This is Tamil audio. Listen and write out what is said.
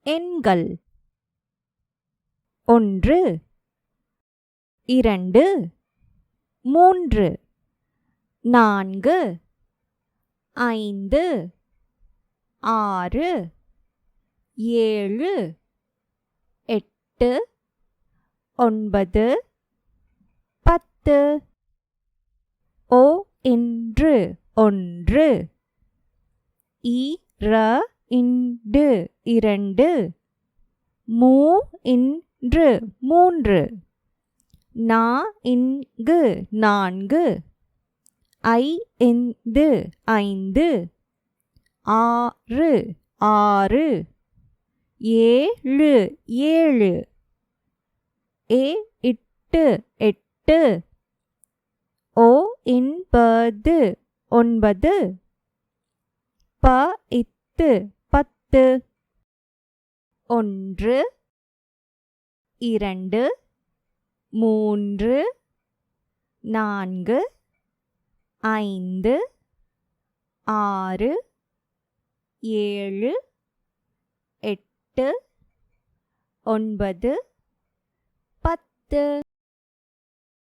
எண்கள் 1 2 3 4 5 6 7 8 9 10 ஓ இன்று 1 இண்டு 2 இன்று 3 இங்கு 4 ஐந்து 5 6 7 எட்டு 8 ஒன்பது 9 10 1 2 3 4 5 6 7 8 9 10